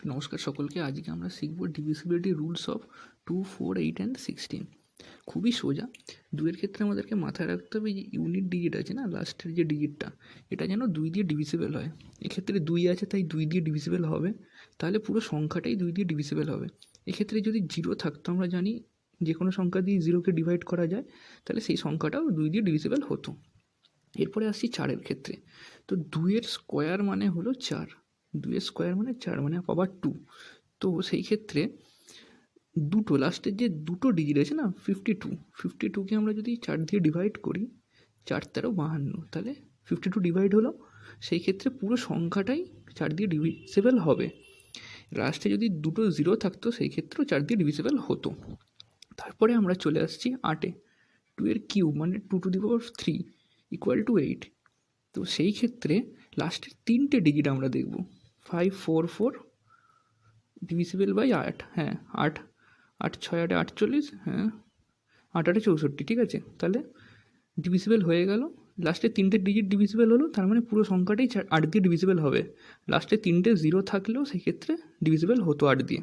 নমস্কার সকলকে। আজকে আমরা শিখব ডিভিসিবিলিটি রুলস অফ 2, 4, 8 অ্যান্ড 16। খুবই সোজা। দুইয়ের ক্ষেত্রে আমাদেরকে মাথায় রাখতে হবে যে ইউনিট ডিজিট আছে না, লাস্টের যে ডিজিটটা, এটা যেন 2 দিয়ে ডিভিসিবল হয়। এক্ষেত্রে 2 আছে তাই 2 দিয়ে ডিভিসিবল হবে, তাহলে পুরো সংখ্যাটাই 2 দিয়ে ডিভিসিবল হবে। এক্ষেত্রে যদি 0 থাকতো, আমরা জানি যে কোনো সংখ্যা দিয়ে 0কে ডিভাইড করা যায়, তাহলে সেই সংখ্যাটাও 2 দিয়ে ডিভিসিবল হতো। এরপরে আসছি 4-এর ক্ষেত্রে। তো 2-এর স্কোয়ার মানে হলো 4, 2-এর স্কোয়ার মানে 4 মানে পাওয়ার 2। তো সেই ক্ষেত্রে দুটো লাস্টের যে দুটো ডিজিট আছে না, 52কে আমরা যদি 4 দিয়ে ডিভাইড করি, 4 তেরো 52, তাহলে 52 ডিভাইড হলো, সেই ক্ষেত্রে পুরো সংখ্যাটাই 4 দিয়ে ডিভিসিবল হবে। লাস্টে যদি দুটো 0 থাকতো, সেই ক্ষেত্রেও 4 দিয়ে ডিভিসিবল হতো। তারপরে আমরা চলে আসছি 8-এ। 2-এর কিউব মানে 2⁻³ ইকুয়াল টু 8। তো সেই ক্ষেত্রে লাস্টের 3টে ডিজিট আমরা দেখব। 5, 4, 4 ডিভিসিবল বাই 8। হ্যাঁ, 8, 8 6 8 48, হ্যাঁ 8 8 64, ঠিক আছে। তাহলে ডিভিসিবল হয়ে গেল, লাস্টে 3টে ডিজিট ডিভিসিবল হলো, তার মানে পুরো সংখ্যাটাই 8 দিয়ে ডিভিসিবল হবে। লাস্টে 3টে 0 থাকলেও সেই ক্ষেত্রে ডিভিসিবল হতো 8 দিয়ে।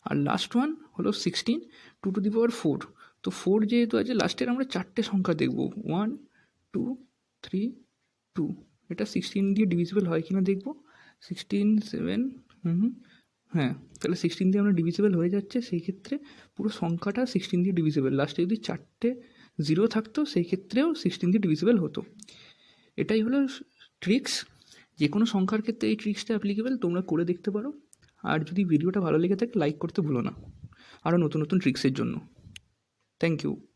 আর লাস্ট ওয়ান হলো 16, 2⁴। তো 4 যেহেতু আছে, লাস্টের আমরা 4টে সংখ্যা দেখব, 1 2 3 2। এটা 16 দিয়ে ডিভিসিবল হয় কিনা দেখব। 16 7, হ্যাঁ, তাহলে 16 দিয়ে আমরা ডিভিসিবল হয়ে যাচ্ছে, সেই ক্ষেত্রে পুরো সংখ্যাটা 16 দিয়ে ডিভিসিবল। লাস্টে যদি 4টে 0 থাকতো, সেই ক্ষেত্রেও 16 দিয়ে ডিভিসিবল হতো। এটাই হলো ট্রিক্স। যে কোনো সংখ্যার ক্ষেত্রে এই ট্রিক্সটা অ্যাপ্লিকেবল, তোমরা করে দেখতে পারো। আর যদি ভিডিওটা ভালো লেগে থাকে, লাইক করতে ভুলো না আরও নতুন নতুন ট্রিক্সের জন্য। Thank you.